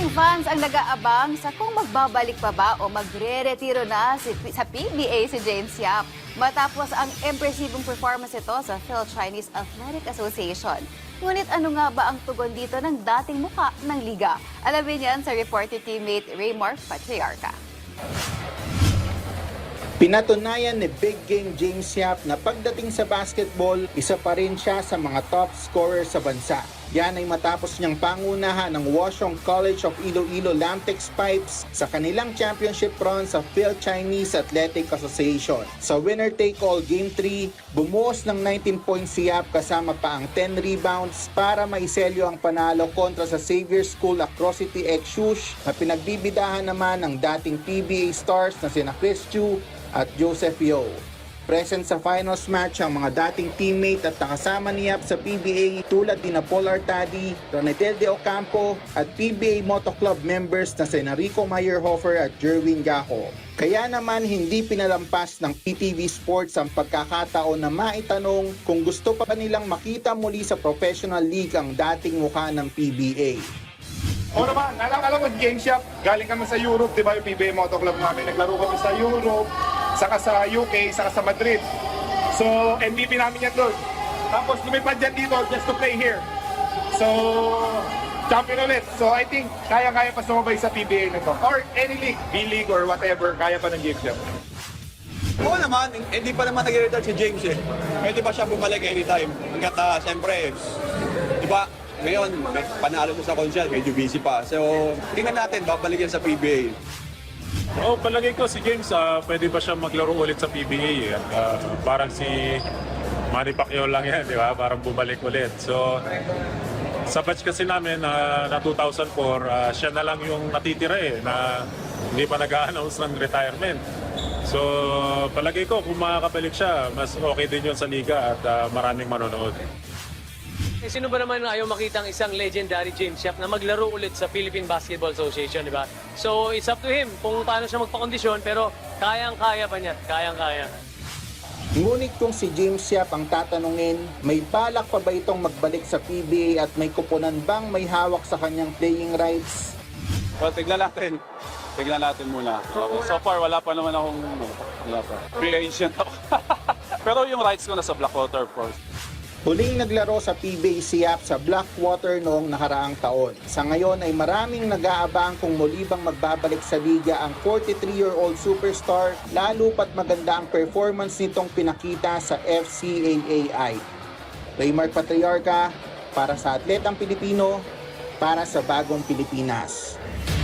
Maraming fans ang nag-aabang sa kung magbabalik pa ba o magre-retiro na sa PBA si James Yap matapos ang impresibong performance ito sa Phil-Chinese Athletic Association. Ngunit ano nga ba ang tugon dito ng dating muka ng liga? Alamin yan sa reporter teammate Raymar Patriarca. Pinatunayan ni Big Game James Yap na pagdating sa basketball, isa pa rin siya sa mga top scorer sa bansa. Yan ay matapos niyang pangunahan ng Washong College of Iloilo Lamtex Pipes sa kanilang championship run sa Phil-Chinese Athletic Association. Sa winner-take-all Game 3, bumuhos ng 19 points si Yap kasama pa ang 10 rebounds para maiselyo ang panalo kontra sa Xavier School Acrosity X Shush na pinagbibidahan naman ng dating PBA stars na sina Chris Chu at Joseph Yeo. Present sa finals match ang mga dating teammate at nakasama ni Yap sa PBA tulad ni Paul Artadi, Ronedel De Ocampo at PBA Moto Club members na sina Rico Meyerhofer at Jerwin Gajo. Kaya naman hindi pinalampas ng PTV Sports ang pagkakataon na maitanong kung gusto pa ba nilang makita muli sa professional league ang dating mukha ng PBA. Oo naman, alam mo, James Yap, galing kami sa Europe, di ba yung PBA Moto Club namin, naglaro kami sa Europe, saka sa UK, saka sa Madrid. So, MVP namin yan doon. Tapos lumipad dyan dito just to play here. So, champion ulit. So, I think kaya-kaya pa sumabay sa PBA na to. Or any league, B-League or whatever, kaya pa ng James Yap. Oo naman, hindi pa naman nag-retire si James eh. Pwede pa siya bumalik anytime. Hanggat siyempre, di ba, ngayon, panalo mo sa Conchal, medyo busy pa. So, tingnan natin, babalik yan sa PBA. Palagay ko si James, pwede ba siya maglaro ulit sa PBA? Parang si Manny Pacquiao lang yan, di ba? Parang bumalik ulit. So, sa batch kasi namin na 2004, siya na lang yung natitira na hindi pa nag-a-announce ng retirement. So, palagay ko kung makakabalik siya, mas okay din yun sa liga at maraming manonood. Sino ba naman ayaw makita ang isang legendary James Yap na maglaro ulit sa Philippine Basketball Association, di ba? So, it's up to him kung paano siya magpakondisyon, pero kayang-kaya pa niya, kayang-kaya. Ngunit kung si James Yap ang tatanungin, may balak pa ba itong magbalik sa PBA at may kuponan bang may hawak sa kanyang playing rights? Well, tignan natin. Tignan natin muna. So far, wala pa naman akong free agent ako. Pero yung rights ko nasa Blackwater, of course. Huling naglaro sa PBA si Yap sa Blackwater noong nakaraang taon. Sa ngayon ay maraming nag-aabang kung muli bang magbabalik sa liga ang 43-year-old superstar, lalo pat maganda ang performance nitong pinakita sa FCAAI. Raymar Patriarca, para sa Atletang Pilipino, para sa Bagong Pilipinas.